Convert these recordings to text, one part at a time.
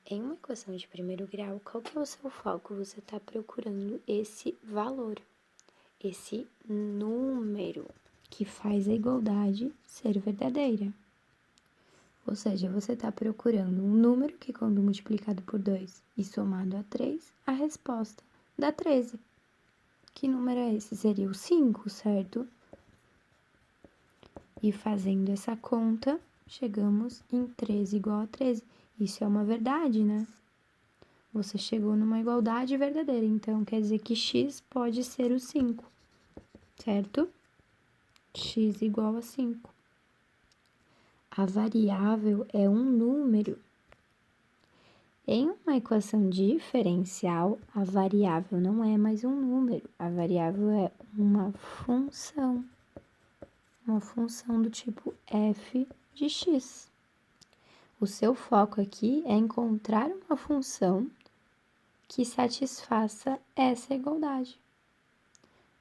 Em uma equação de primeiro grau, qual que é o seu foco? Você está procurando esse valor, esse número que faz a igualdade ser verdadeira. Ou seja, você está procurando um número que, quando multiplicado por 2 e somado a 3, a resposta dá 13. Que número é esse? Seria o 5, certo? E fazendo essa conta, chegamos em 13 igual a 13. Isso é uma verdade, né? Você chegou numa igualdade verdadeira, então quer dizer que x pode ser o 5, certo? X igual a 5. A variável é um número. Em uma equação diferencial, a variável não é mais um número, a variável é uma função do tipo f de x. O seu foco aqui é encontrar uma função que satisfaça essa igualdade.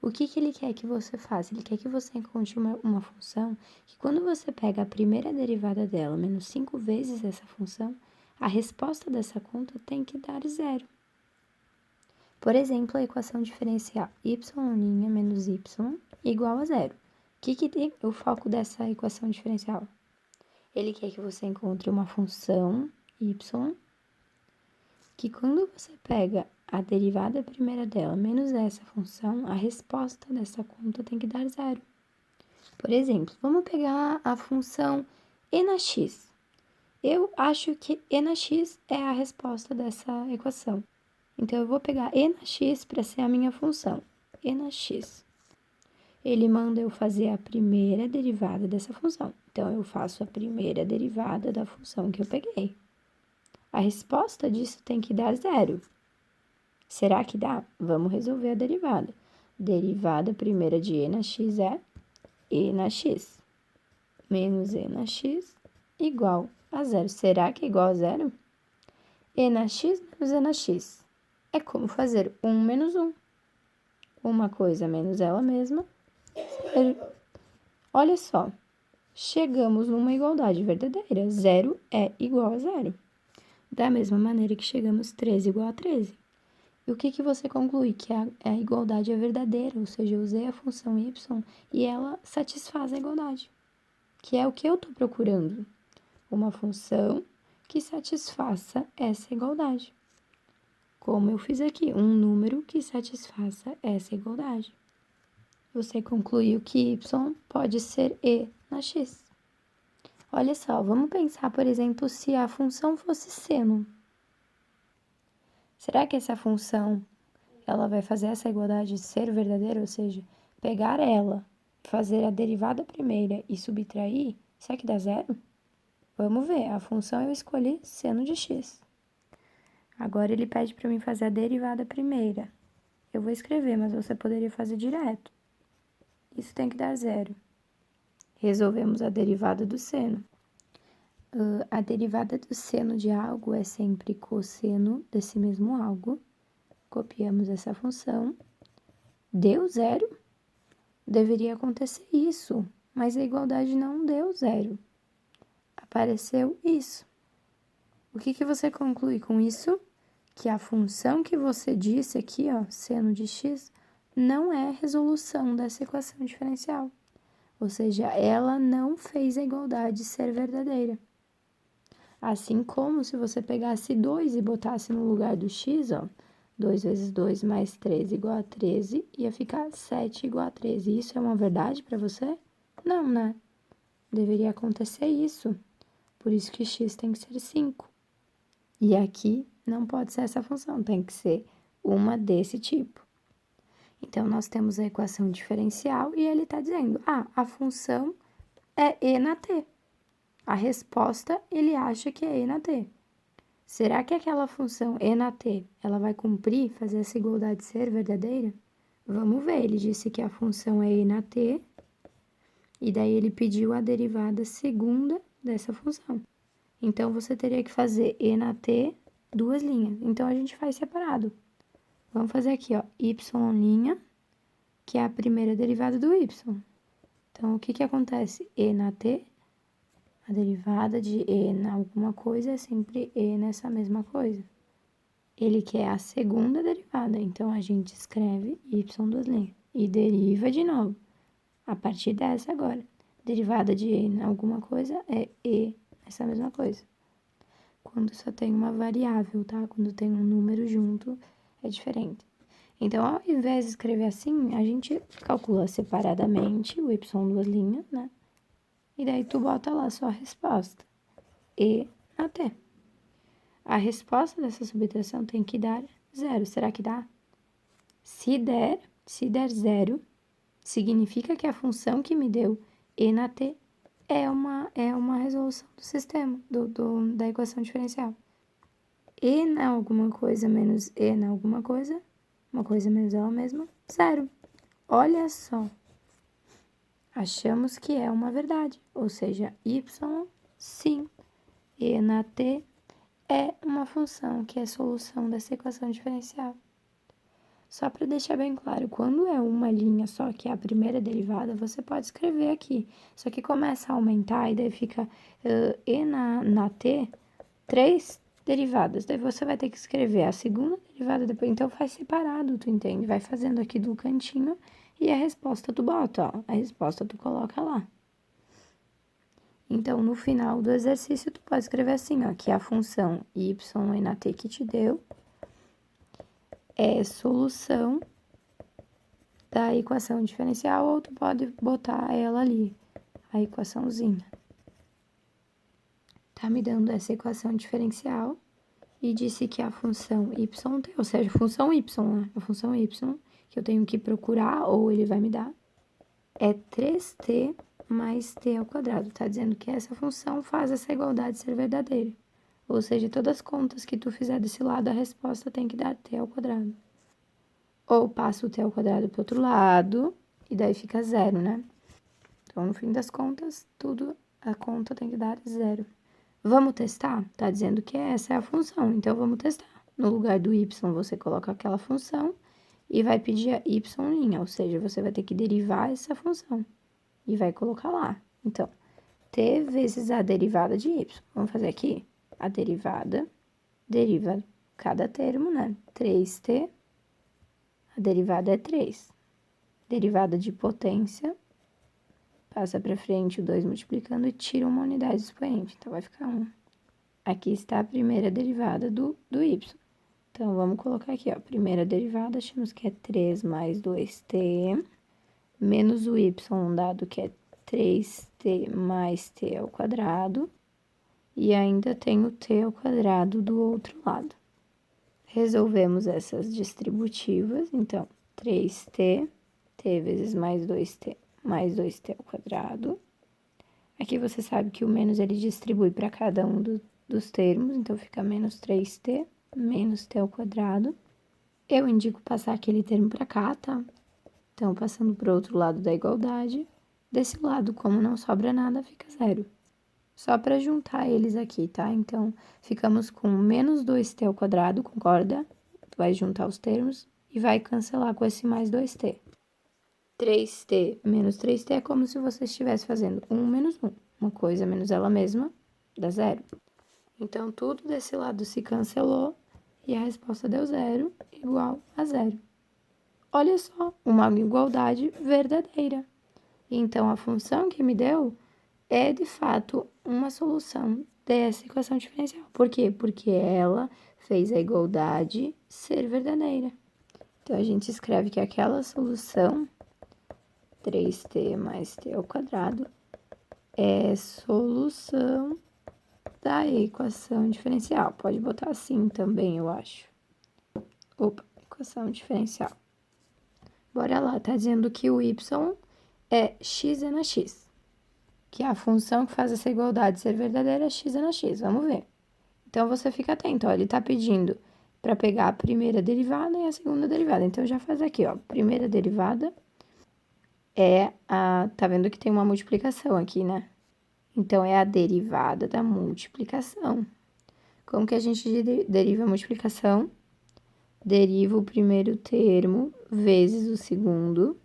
O que ele quer que você faça? Ele quer que você encontre uma função que, quando você pega a primeira derivada dela menos 5 vezes essa função, a resposta dessa conta tem que dar zero. Por exemplo, a equação diferencial y' menos y igual a zero. O que tem o foco dessa equação diferencial? Ele quer que você encontre uma função y que, quando você pega a derivada primeira dela menos essa função, a resposta dessa conta tem que dar zero. Por exemplo, vamos pegar a função e na x. Eu acho que e na x é a resposta dessa equação. Então, eu vou pegar e na x para ser a minha função. E na x. Ele manda eu fazer a primeira derivada dessa função. Então, eu faço a primeira derivada da função que eu peguei. A resposta disso tem que dar zero. Será que dá? Vamos resolver a derivada. Derivada primeira de e na x é e na x. Menos e na x igual a zero. Será que é igual a zero? E na x menos e na x. É como fazer 1 menos 1. Uma coisa menos ela mesma. Olha só. Chegamos numa igualdade verdadeira. 0 é igual a zero. Da mesma maneira que chegamos 13 igual a 13. E o que você conclui? Que a igualdade é verdadeira, ou seja, eu usei a função y e ela satisfaz a igualdade, que é o que eu estou procurando. Uma função que satisfaça essa igualdade. Como eu fiz aqui, um número que satisfaça essa igualdade. Você concluiu que y pode ser e na x. Olha só, vamos pensar, por exemplo, se a função fosse seno. Será que essa função ela vai fazer essa igualdade ser verdadeira, ou seja, pegar ela, fazer a derivada primeira e subtrair, será que dá zero? Vamos ver, a função eu escolhi seno de x. Agora ele pede para mim fazer a derivada primeira. Eu vou escrever, mas você poderia fazer direto. Isso tem que dar zero. Resolvemos a derivada do seno. A derivada do seno de algo é sempre cosseno desse mesmo algo. Copiamos essa função. Deu zero? Deveria acontecer isso, mas a igualdade não deu zero. Apareceu isso. O que você conclui com isso? Que a função que você disse aqui, ó, seno de x, não é resolução dessa equação diferencial. Ou seja, ela não fez a igualdade ser verdadeira. Assim como se você pegasse 2 e botasse no lugar do x, ó, 2 vezes 2 mais 13 igual a 13, ia ficar 7 igual a 13. Isso é uma verdade para você? Não, né? Deveria acontecer isso. Por isso que x tem que ser 5. E aqui não pode ser essa função, tem que ser uma desse tipo. Então, nós temos a equação diferencial e ele está dizendo, a função é e na t. A resposta, ele acha que é e na t. Será que aquela função e na t, ela vai cumprir, fazer essa igualdade ser verdadeira? Vamos ver, ele disse que a função é e na t, e daí ele pediu a derivada segunda dessa função. Então, você teria que fazer e na t, 2 linhas. Então, a gente faz separado. Vamos fazer aqui, ó, y', que é a primeira derivada do y. Então, o que acontece? E na t A derivada de e na alguma coisa é sempre e nessa mesma coisa. Ele quer a segunda derivada, então a gente escreve y duas linhas e deriva de novo. A partir dessa agora, derivada de e na alguma coisa é e nessa mesma coisa. Quando só tem uma variável, tá? Quando tem um número junto, é diferente. Então, ao invés de escrever assim, a gente calcula separadamente o y duas linhas, né? E daí tu bota lá só a resposta. E na t. A resposta dessa subtração tem que dar zero. Será que dá? Se der zero, significa que a função que me deu e na t é uma resolução do sistema, da equação diferencial. E na alguma coisa menos e na alguma coisa, uma coisa menos ela mesma, zero. Olha só. Achamos que é uma verdade, ou seja, y, sim, e na t é uma função que é solução dessa equação diferencial. Só para deixar bem claro, quando é uma linha só, que é a primeira derivada, você pode escrever aqui. Só que começa a aumentar e daí fica e na t, 3 derivadas. Daí você vai ter que escrever a segunda derivada depois. Então faz separado, tu entende? Vai fazendo aqui do cantinho e a resposta tu bota, ó. A resposta tu coloca lá. Então, no final do exercício, tu pode escrever assim, ó, que a função y e na t que te deu é solução da equação diferencial, ou tu pode botar ela ali, a equaçãozinha. Tá me dando essa equação diferencial e disse que a função y, ou seja, a função y, né? A função y, que eu tenho que procurar, ou ele vai me dar, é 3t mais t ao quadrado. Tá dizendo que essa função faz essa igualdade ser verdadeira. Ou seja, todas as contas que tu fizer desse lado, a resposta tem que dar t ao quadrado. Ou passa o t ao quadrado pro outro lado, e daí fica zero, né? Então, no fim das contas, a conta tem que dar zero. Vamos testar? Tá dizendo que essa é a função, então vamos testar. No lugar do y, você coloca aquela função e vai pedir a y', ou seja, você vai ter que derivar essa função e vai colocar lá. Então, t vezes a derivada de y. Vamos fazer aqui a derivada, deriva cada termo, né? 3t, a derivada é 3. Derivada de potência, passa para frente o 2 multiplicando e tira uma unidade expoente, então vai ficar 1. Aqui está a primeira derivada do y. Então, vamos colocar aqui, ó, primeira derivada, achamos que é 3 mais 2t, menos o y dado que é 3t mais t ao quadrado, e ainda tem o t ao quadrado do outro lado. Resolvemos essas distributivas, então, 3t, t vezes mais 2t, mais 2t ao quadrado. Aqui você sabe que o menos ele distribui para cada um dos termos, então fica menos 3t, menos t ao quadrado. Eu indico passar aquele termo para cá, tá? Então, passando para o outro lado da igualdade. Desse lado, como não sobra nada, fica zero. Só para juntar eles aqui, tá? Então, ficamos com menos 2t ao quadrado, concorda? Tu vai juntar os termos e vai cancelar com esse mais 2t. 3t menos 3t é como se você estivesse fazendo 1 menos 1. Uma coisa menos ela mesma dá zero. Então, tudo desse lado se cancelou e a resposta deu zero, igual a zero. Olha só, uma igualdade verdadeira. Então, a função que me deu é, de fato, uma solução dessa equação diferencial. Por quê? Porque ela fez a igualdade ser verdadeira. Então, a gente escreve que aquela solução, 3t mais t ao quadrado, é solução da equação diferencial. Pode botar assim também, eu acho. Opa, equação diferencial. Bora lá, tá dizendo que o y é x é na x. Que a função que faz essa igualdade ser verdadeira é x é na x. Vamos ver. Então, você fica atento, ó. Ele tá pedindo para pegar a primeira derivada e a segunda derivada. Então, já faz aqui, ó. Primeira derivada é a... Tá vendo que tem uma multiplicação aqui, né? Então, é a derivada da multiplicação. Como que a gente deriva a multiplicação? Deriva o primeiro termo vezes o segundo,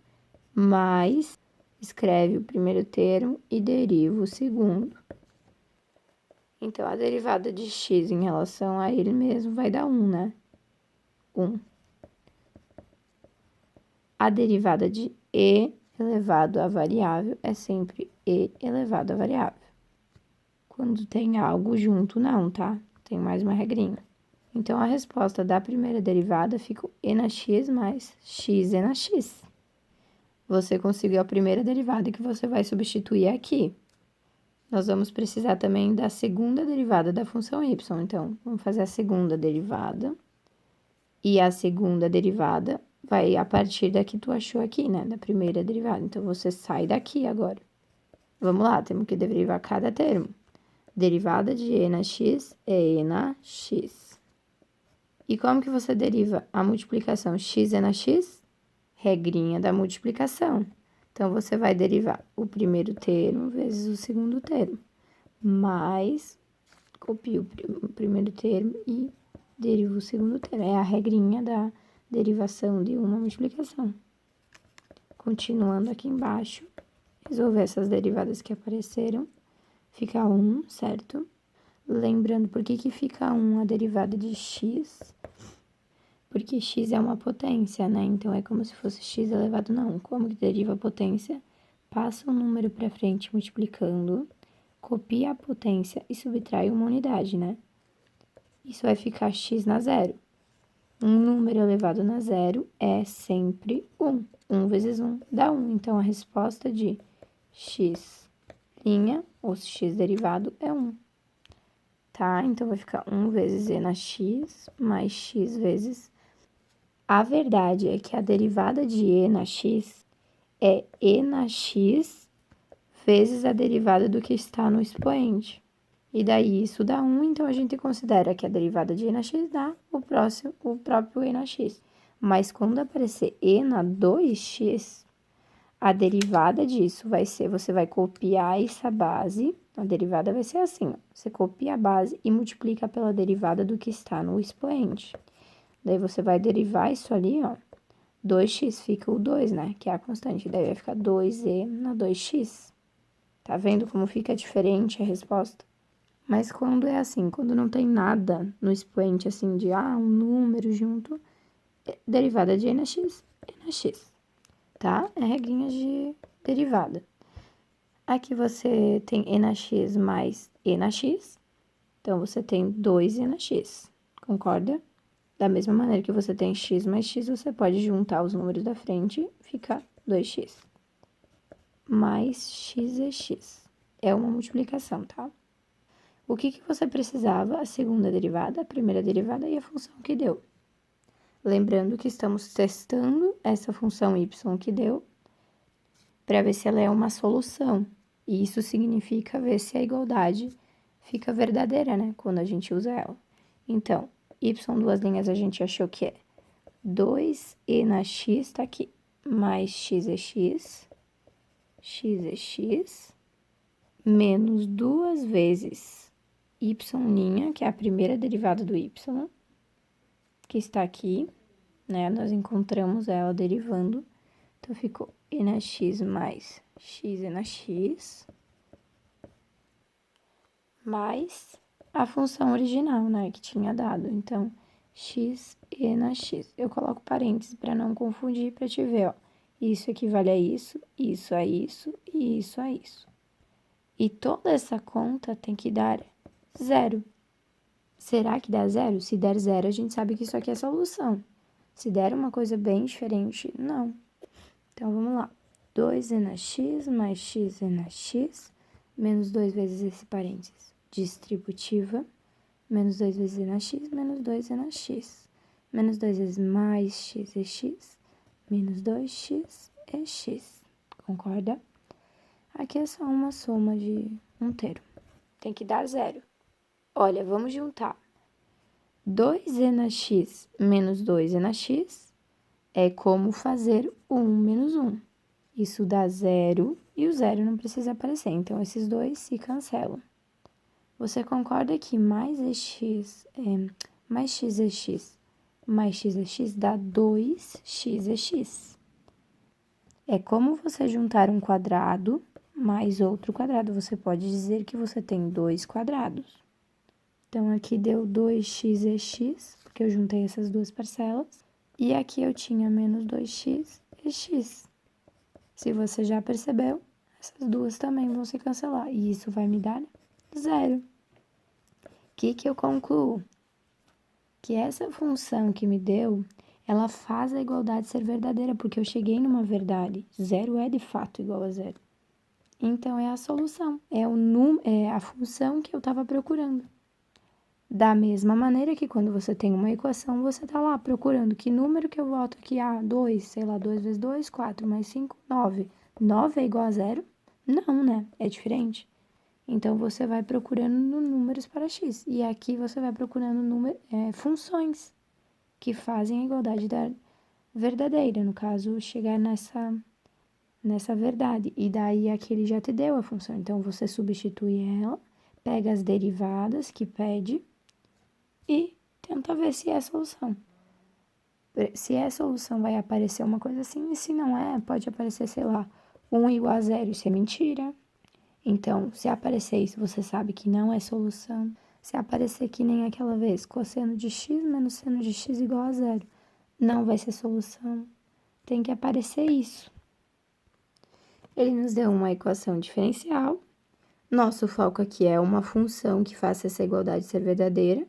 mais escreve o primeiro termo e deriva o segundo. Então, a derivada de x em relação a ele mesmo vai dar 1, né? 1. A derivada de e elevado à variável é sempre e elevado à variável. Quando tem algo junto, não, tá? Tem mais uma regrinha. Então, a resposta da primeira derivada fica e na x mais x e na x. Você conseguiu a primeira derivada que você vai substituir aqui. Nós vamos precisar também da segunda derivada da função y. Então, vamos fazer a segunda derivada. E a segunda derivada vai a partir da que tu achou aqui, né? Da primeira derivada. Então, você sai daqui agora. Vamos lá, temos que derivar cada termo. Derivada de e na x é e na x. E como que você deriva a multiplicação x e na x? Regrinha da multiplicação. Então, você vai derivar o primeiro termo vezes o segundo termo. Mais, copia o primeiro termo e deriva o segundo termo. É a regrinha da derivação de uma multiplicação. Continuando aqui embaixo, resolver essas derivadas que apareceram. Fica 1, certo? Lembrando por que fica 1 a derivada de x? Porque x é uma potência, né? Então, é como se fosse x elevado a 1. Como que deriva a potência? Passa o número para frente multiplicando, copia a potência e subtrai uma unidade, né? Isso vai ficar x na zero. Um número elevado na zero é sempre 1. 1 vezes 1 dá 1. Então, a resposta de x', ou x derivado, é 1. Tá? Então, vai ficar 1 vezes e na x, mais x vezes... A verdade é que a derivada de e na x é e na x vezes a derivada do que está no expoente. E daí isso dá 1, então a gente considera que a derivada de e na x dá o próprio e na x. Mas quando aparecer e na 2x, a derivada disso vai ser, você vai copiar essa base, a derivada vai ser assim, ó, você copia a base e multiplica pela derivada do que está no expoente. Daí você vai derivar isso ali, ó, 2x fica o 2, né, que é a constante, daí vai ficar 2e na 2x. Tá vendo como fica diferente a resposta? Mas quando é assim, quando não tem nada no expoente, assim, de, um número junto, derivada de e na x, tá? É regrinha de derivada. Aqui você tem e na x mais e na x, então você tem 2e na x, concorda? Da mesma maneira que você tem x mais x, você pode juntar os números da frente e ficar 2x. Mais x é x. É uma multiplicação, tá? O que você precisava? A segunda derivada, a primeira derivada e a função que deu. Lembrando que estamos testando essa função y que deu para ver se ela é uma solução. E isso significa ver se a igualdade fica verdadeira, né? Quando a gente usa ela. Então, y duas linhas a gente achou que é 2e na x, tá aqui, mais x é x é x, menos 2 vezes y', que é a primeira derivada do y, que está aqui, né? Nós encontramos ela derivando, então ficou e na x mais x e na x, mais a função original, né, que tinha dado. Então, x e na x. Eu coloco parênteses para não confundir, para te ver, ó. Isso equivale a isso, isso a isso e isso a isso. E toda essa conta tem que dar zero. Será que dá zero? Se der zero, a gente sabe que isso aqui é solução. Se der uma coisa bem diferente, não. Então, vamos lá. 2e na x mais x e na x, menos 2 vezes esse parênteses. Distributiva, menos 2 vezes e na x, menos 2 e na x. Menos 2 vezes mais x é x, menos 2x é x. Concorda? Aqui é só uma soma de um termo. Tem que dar zero. Olha, vamos juntar. 2e na x menos 2e na x é como fazer 1 menos 1. Isso dá zero e o zero não precisa aparecer, então esses dois se cancelam. Você concorda que mais x é x mais x é x dá 2x é x. É como você juntar um quadrado mais outro quadrado. Você pode dizer que você tem 2 quadrados. Então, aqui deu 2x porque eu juntei essas duas parcelas. E aqui eu tinha menos 2x e x. Se você já percebeu, essas duas também vão se cancelar. E isso vai me dar 0. O que eu concluo? Que essa função que me deu, ela faz a igualdade ser verdadeira, porque eu cheguei numa verdade. 0 é de fato igual a 0. Então, é a solução, é a função que eu estava procurando. Da mesma maneira que quando você tem uma equação, você está lá procurando que número que eu boto aqui, 2, sei lá, 2 vezes 2, 4, mais 5, 9. 9 é igual a 0? Não, né? É diferente. Então, você vai procurando números para x. E aqui você vai procurando funções que fazem a igualdade verdadeira. No caso, chegar nessa verdade. E daí, aqui ele já te deu a função. Então, você substitui ela, pega as derivadas que pede e tenta ver se é a solução. Se é a solução, vai aparecer uma coisa assim. E se não é, pode aparecer, sei lá, 1 igual a 0. Isso é mentira. Então, se aparecer isso, você sabe que não é solução. Se aparecer que nem aquela vez, cosseno de x menos seno de x igual a 0, não vai ser solução. Tem que aparecer isso. Ele nos deu uma equação diferencial. Nosso foco aqui é uma função que faça essa igualdade ser verdadeira.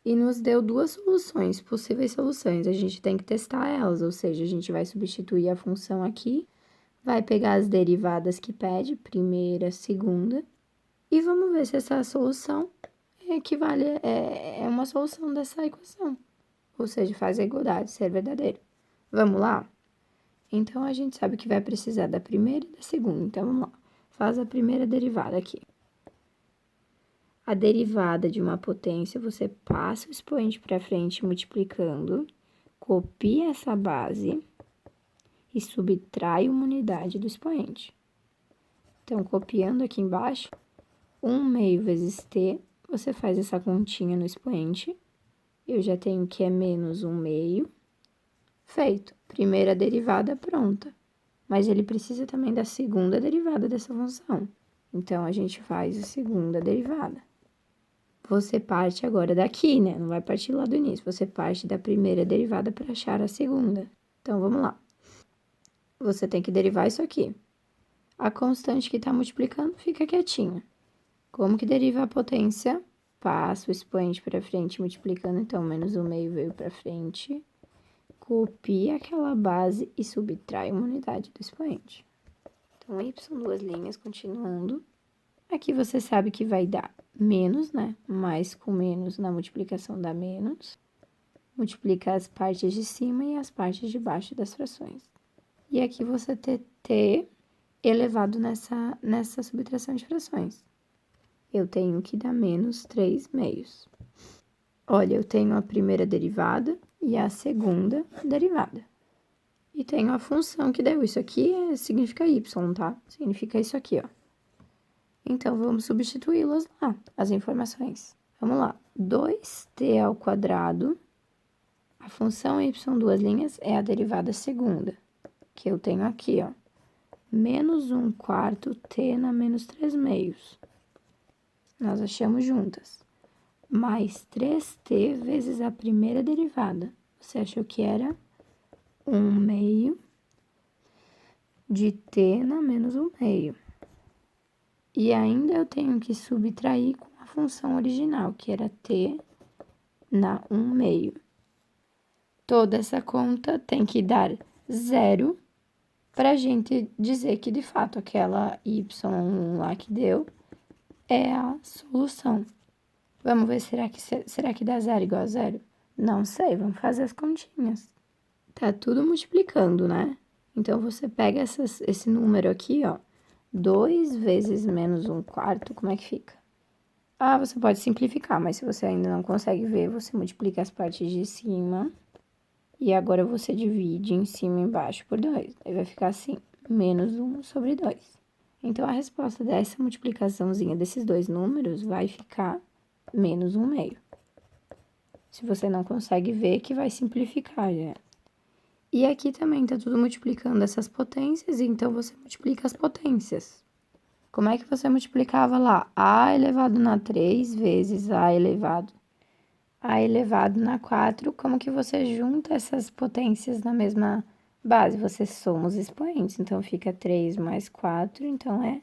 E nos deu duas soluções, possíveis soluções. A gente tem que testar elas, ou seja, a gente vai substituir a função aqui, vai pegar as derivadas que pede, primeira, segunda, e vamos ver se essa solução equivale, é uma solução dessa equação. Ou seja, faz a igualdade ser verdadeira. Vamos lá? Então, a gente sabe que vai precisar da primeira e da segunda. Então, vamos lá. Faz a primeira derivada aqui. A derivada de uma potência, você passa o expoente para frente multiplicando, copia essa base e subtrai uma unidade do expoente. Então, copiando aqui embaixo, 1/2 vezes t, você faz essa continha no expoente. Eu já tenho que é menos 1/2. Feito. Primeira derivada pronta. Mas ele precisa também da segunda derivada dessa função. Então, a gente faz a segunda derivada. Você parte agora daqui, né? Não vai partir lá do início. Você parte da primeira derivada para achar a segunda. Então, vamos lá. Você tem que derivar isso aqui. A constante que está multiplicando fica quietinha. Como que deriva a potência? Passa o expoente para frente multiplicando, então, menos 1/2 veio para frente. Copia aquela base e subtrai uma unidade do expoente. Então, y, duas linhas, continuando. Aqui você sabe que vai dar menos, né? Mais com menos na multiplicação dá menos. Multiplica as partes de cima e as partes de baixo das frações. E aqui você tem t elevado nessa subtração de frações. Eu tenho que dar menos 3/2. Olha, eu tenho a primeira derivada e a segunda derivada. E tenho a função que deu. Isso aqui significa y, tá? Significa isso aqui, ó. Então, vamos substituí-las lá, as informações. Vamos lá. 2t ao quadrado, a função y, duas linhas, é a derivada segunda, que eu tenho aqui, ó. Menos 1/4 t na menos 3/2. Nós achamos juntas. Mais 3t vezes a primeira derivada. Você achou que era 1/2 de t na menos 1/2. E ainda eu tenho que subtrair com a função original, que era t na 1/2. Toda essa conta tem que dar 0 para a gente dizer que, de fato, aquela y lá que deu é a solução. Vamos ver, será que dá 0 igual a 0? Não sei, vamos fazer as continhas. Tá tudo multiplicando, né? Então, você pega esse número aqui, ó. 2 vezes menos 1/4, como é que fica? Ah, você pode simplificar, mas se você ainda não consegue ver, você multiplica as partes de cima. E agora você divide em cima e embaixo por 2. Aí vai ficar assim, menos 1/2. Então, a resposta dessa multiplicaçãozinha desses dois números vai ficar menos 1/2. Se você não consegue ver, que vai simplificar, já. E aqui também tá tudo multiplicando essas potências, então você multiplica as potências. Como é que você multiplicava lá? A elevado na 3 vezes A elevado na 4. Como que você junta essas potências na mesma base? Você soma os expoentes, então fica 3 mais 4, então é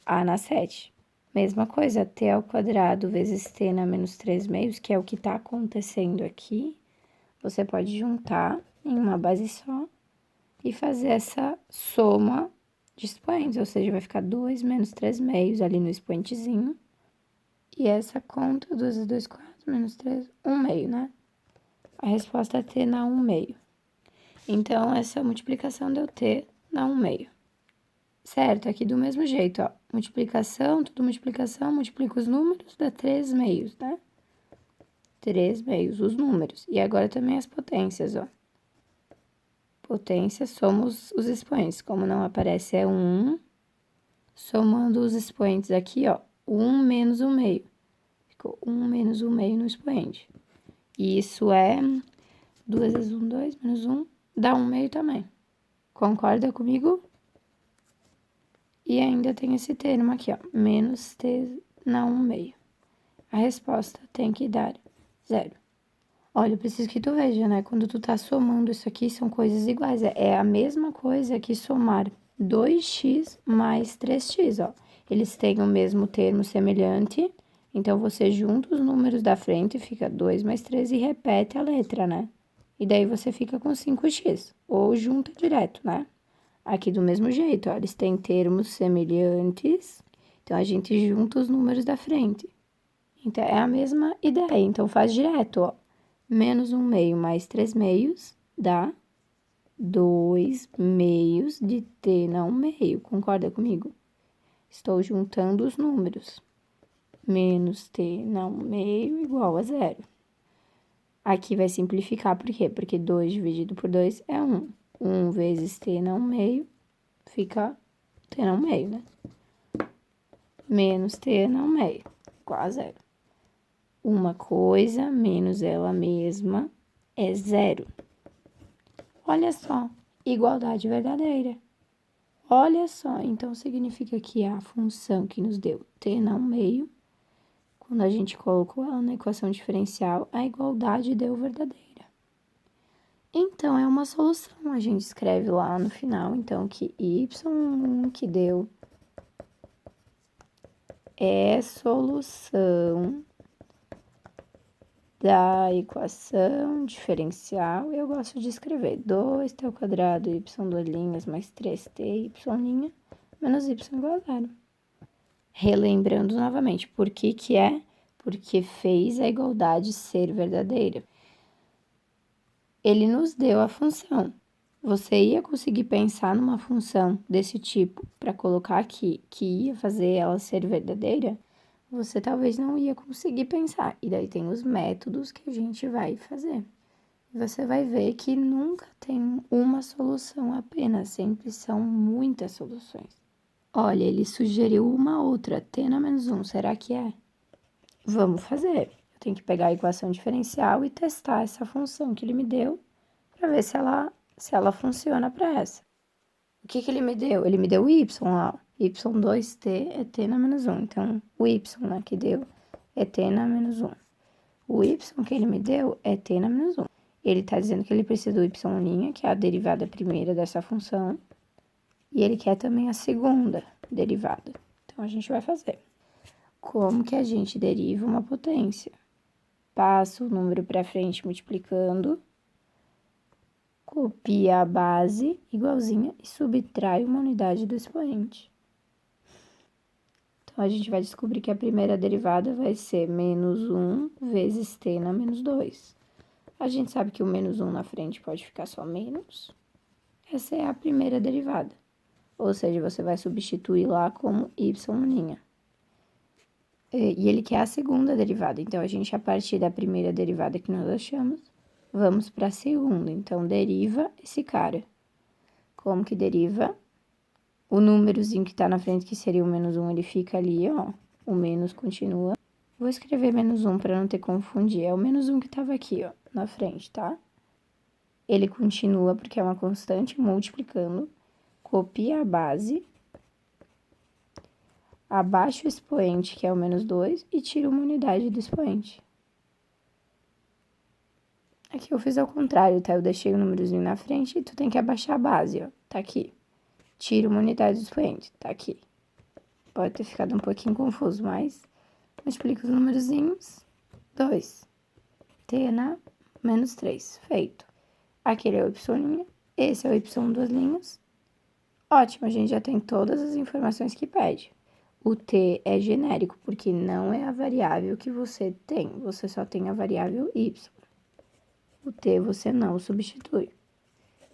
A na 7. Mesma coisa, t ao quadrado vezes t na menos 3 meios, que é o que está acontecendo aqui. Você pode juntar em uma base só e fazer essa soma de expoentes, ou seja, vai ficar 2 menos 3 meios ali no expoentezinho. E essa conta, 2 vezes 2, 4, menos 3, 1 meio, né? A resposta é t na 1 meio. Então, essa multiplicação deu t na 1 meio. Certo? Aqui do mesmo jeito, ó. Multiplicação, tudo multiplicação, multiplica os números, dá 3 meios, né? 3 meios, os números. E agora também as potências, ó. Potências, somos os expoentes. Como não aparece, é 1. Somando os expoentes aqui, ó. 1 menos 1 meio. Ficou 1 menos 1 meio no expoente. E isso é 2 vezes 1, 2, menos 1, dá 1 meio também. Concorda comigo? E ainda tem esse termo aqui, ó. Menos t na 1 meio. A resposta tem que dar 0. Olha, eu preciso que tu veja, né? Quando tu tá somando isso aqui, são coisas iguais. É a mesma coisa que somar 2x mais 3x, ó. Eles têm o mesmo termo semelhante, então você junta os números da frente, fica 2 mais 3 e repete a letra, né? E daí você fica com 5x, ou junta direto, né? Aqui do mesmo jeito, ó, eles têm termos semelhantes, então a gente junta os números da frente. Então, é a mesma ideia, então faz direto, ó. Menos 1 meio mais 3 meios dá 2 meios de t na 1 meio, concorda comigo? Estou juntando os números. Menos t na 1 meio igual a 0. Aqui vai simplificar, por quê? Porque 2 dividido por 2 é 1. 1 vezes t na 1 meio fica t na 1 meio, né? Menos t na 1 meio igual a 0. Uma coisa menos ela mesma é 0. Olha só, igualdade verdadeira. Olha só, então significa que a função que nos deu t na 1 meio, quando a gente colocou ela na equação diferencial, a igualdade deu verdadeira. Então, é uma solução. A gente escreve lá no final, então, que y1 que deu é solução da equação diferencial. Eu gosto de escrever 2t ao quadrado, y duas linhas, mais 3t, y' menos y igual a 0. Relembrando novamente, por que que é? Porque fez a igualdade ser verdadeira. Ele nos deu a função. Você ia conseguir pensar numa função desse tipo para colocar aqui, que ia fazer ela ser verdadeira? Você talvez não ia conseguir pensar. E daí tem os métodos que a gente vai fazer. Você vai ver que nunca tem uma solução apenas, sempre são muitas soluções. Olha, ele sugeriu uma outra, t na menos 1, será que é? Vamos fazer. Eu tenho que pegar a equação diferencial e testar essa função que ele me deu para ver se ela funciona para essa. O que que ele me deu? Ele me deu o y lá, y2t é t na menos 1. Então, o y, né, que deu é t na menos 1. O y que ele me deu é t na menos 1. Ele está dizendo que ele precisa do y', que é a derivada primeira dessa função, e ele quer também a segunda derivada. Então, a gente vai fazer. Como que a gente deriva uma potência? Passa o número para frente multiplicando, copia a base igualzinha e subtrai uma unidade do expoente. Então, a gente vai descobrir que a primeira derivada vai ser menos 1 vezes t na menos 2. A gente sabe que o menos 1 na frente pode ficar só menos. Essa é a primeira derivada. Ou seja, você vai substituir lá como y'. E ele quer a segunda derivada. Então, a gente, a partir da primeira derivada que nós achamos, vamos para a segunda. Então, deriva esse cara. Como que deriva? O númerozinho que tá na frente, que seria o menos 1, ele fica ali, ó. O menos continua. Vou escrever menos 1 para não ter confundir. É o menos 1 que tava aqui, ó, na frente, tá? Ele continua porque é uma constante multiplicando. Copia a base. abaixa o expoente, que é o menos 2, e tira uma unidade do expoente. Aqui eu fiz ao contrário, tá? Eu deixei o númerozinho na frente e tu tem que abaixar a base, ó. Tá aqui. Tira uma unidade do expoente, tá aqui. Pode ter ficado um pouquinho confuso, mas multiplica os numerozinhos. 2. T na menos 3. Feito. Aquele é o y', esse é o y duas linhas. Ótimo, a gente já tem todas as informações que pede. O t é genérico, porque não é a variável que você tem, você só tem a variável y. O t você não substitui.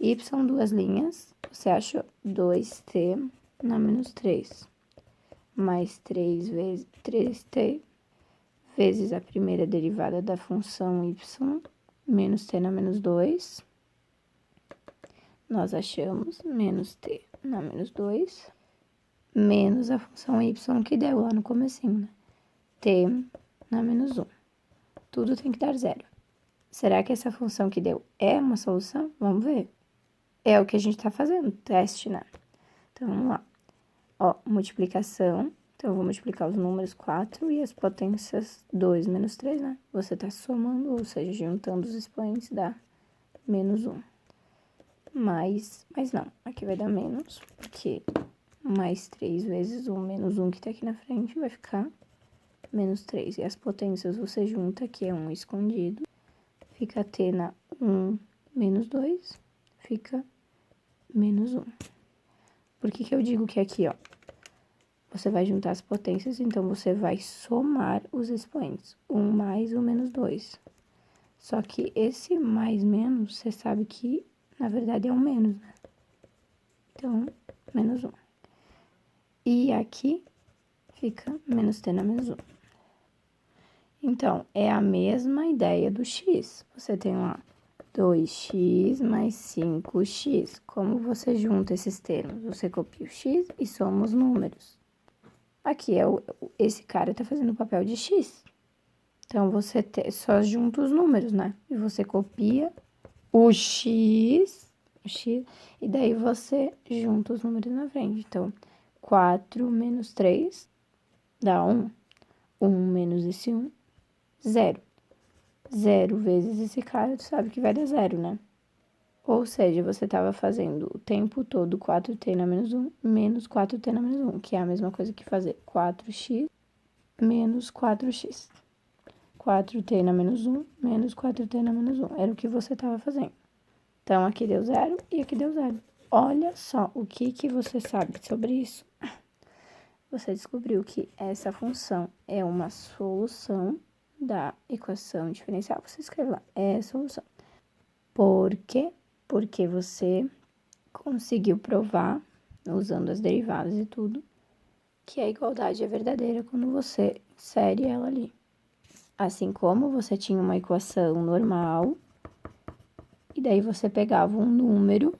Y duas linhas, você achou 2t na menos 3. Mais 3 vezes 3t vezes a primeira derivada da função y, menos t na menos 2. Nós achamos menos t na menos 2, menos a função y que deu lá no comecinho, né? T na menos 1. Tudo tem que dar zero. Será que essa função que deu é uma solução? Vamos ver. É o que a gente tá fazendo, teste, né? Então, vamos lá. Ó, multiplicação. Então, eu vou multiplicar os números 4 e as potências 2 menos 3, né? Você tá somando, ou seja, juntando os expoentes dá menos 1. Mas não, aqui vai dar menos, porque mais 3 vezes 1 menos 1 que tá aqui na frente vai ficar menos 3. E as potências você junta, que é 1 escondido, fica t na 1 menos 2, fica menos 1. Por que eu digo que aqui, ó, você vai juntar as potências, então você vai somar os expoentes, 1 mais 1 menos 2. Só que esse mais menos, você sabe que, na verdade, é um menos, né? Então, menos 1. E aqui fica menos t na menos 1. Então, é a mesma ideia do x. Você tem lá 2x mais 5x. Como você junta esses termos? Você copia o x e soma os números. Aqui, esse cara tá fazendo o papel de x. Então, você só junta os números, né? E você copia o x, e daí você junta os números na frente. Então, 4 menos 3 dá 1. 1 menos esse 1, 0. 0 vezes esse cara, tu sabe que vai dar 0, né? Ou seja, você estava fazendo o tempo todo 4t na menos 1 menos 4t na menos 1, que é a mesma coisa que fazer 4x menos 4x. 4t na menos 1 menos 4t na menos 1. Era o que você estava fazendo. Então, aqui deu 0 e aqui deu 0. Olha só o que você sabe sobre isso. Você descobriu que essa função é uma solução da equação diferencial. Você escreve lá, é solução. Por quê? Porque você conseguiu provar, usando as derivadas e tudo, que a igualdade é verdadeira quando você insere ela ali. Assim como você tinha uma equação normal, e daí você pegava um número,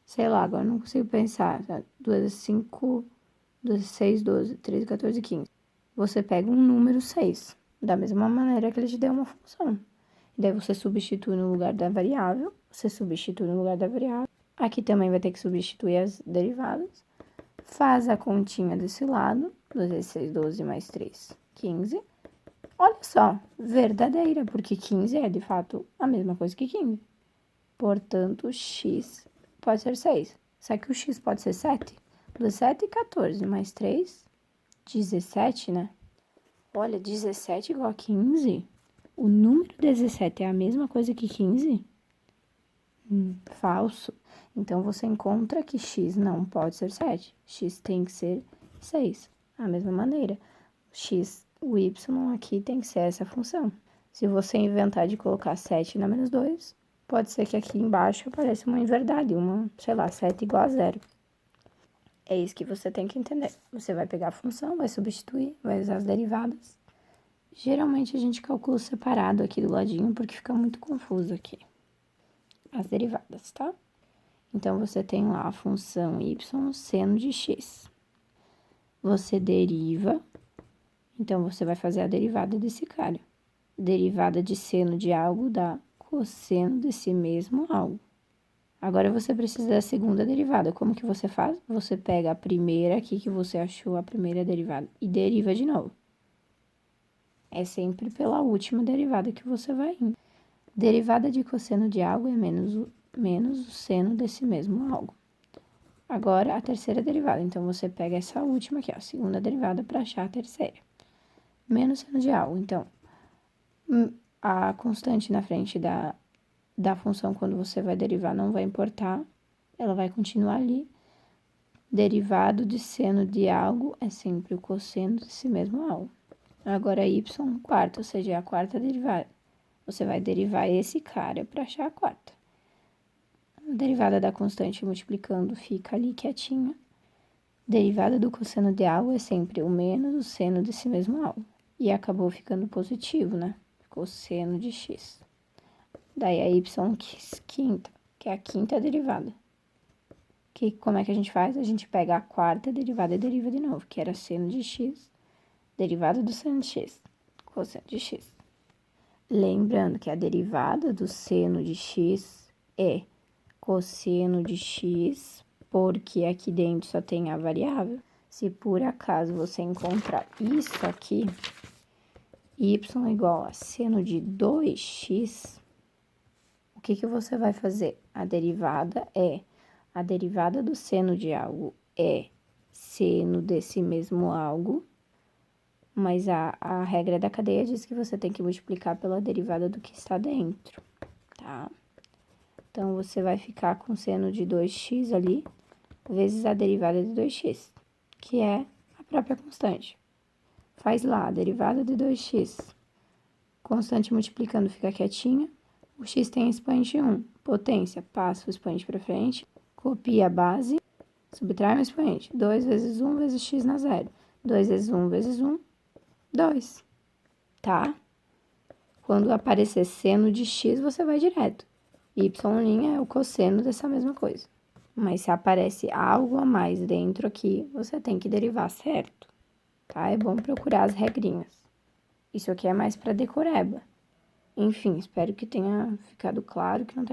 sei lá, agora não consigo pensar, 2, 5, 2, 6, 12, 13, 14, 15. Você pega um número 6, da mesma maneira que ele te deu uma função. E daí você substitui no lugar da variável, você substitui no lugar da variável. Aqui também vai ter que substituir as derivadas. Faz a continha desse lado, 2 vezes 6, 12 mais 3, 15. Olha só, verdadeira, porque 15 é de fato a mesma coisa que 15. Portanto, x pode ser 6. Será que o x pode ser 7? 17 e 14 mais 3, 17, né? Olha, 17 igual a 15? O número 17 é a mesma coisa que 15? Falso. Então, você encontra que x não pode ser 7. X tem que ser 6. Da mesma maneira, o y aqui tem que ser essa função. Se você inventar de colocar 7 na menos 2, pode ser que aqui embaixo apareça uma inverdade, sei lá, 7 igual a 0. É isso que você tem que entender. Você vai pegar a função, vai substituir, vai usar as derivadas. Geralmente a gente calcula separado aqui do ladinho, porque fica muito confuso aqui. As derivadas, tá? Então, você tem lá a função y seno de x. Você deriva, então você vai fazer a derivada desse cara. Derivada de seno de algo dá cosseno desse mesmo algo. Agora você precisa da segunda derivada. Como que você faz? Você pega a primeira aqui que você achou, a primeira derivada, e deriva de novo. É sempre pela última derivada que você vai indo. Derivada de cosseno de algo é menos o seno desse mesmo algo. Agora, a terceira derivada. Então, você pega essa última aqui, ó, a segunda derivada, para achar a terceira. Menos seno de algo. Então, a constante na frente da função, quando você vai derivar, não vai importar. Ela vai continuar ali. Derivado de seno de algo é sempre o cosseno desse mesmo algo. Agora, y quarta, ou seja, é a quarta derivada. Você vai derivar esse cara para achar a quarta. A derivada da constante multiplicando fica ali quietinha. Derivada do cosseno de algo é sempre o menos o seno desse mesmo algo. E acabou ficando positivo, né? Ficou seno de x. Daí a y quinta, que é a quinta derivada. Como é que a gente faz? A gente pega a quarta derivada e deriva de novo, que era seno de x, derivada do seno de x, cosseno de x. Lembrando que a derivada do seno de x é cosseno de x, porque aqui dentro só tem a variável. Se por acaso você encontrar isso aqui, y igual a seno de 2x, o que você vai fazer? A derivada do seno de algo é seno desse mesmo algo, mas a regra da cadeia diz que você tem que multiplicar pela derivada do que está dentro, tá? Então, você vai ficar com seno de 2x ali, vezes a derivada de 2x, que é a própria constante. Faz lá a derivada de 2x. Constante multiplicando fica quietinha. O x tem expoente 1. Potência, passa o expoente para frente, copia a base, subtrai um expoente. 2 vezes 1 vezes x na zero. 2 vezes 1 vezes 1, 2. Tá? Quando aparecer seno de x, você vai direto. Y' é o cosseno dessa mesma coisa. Mas se aparece algo a mais dentro aqui, você tem que derivar certo, tá? É bom procurar as regrinhas. Isso aqui é mais para decoreba. Enfim, espero que tenha ficado claro que não tem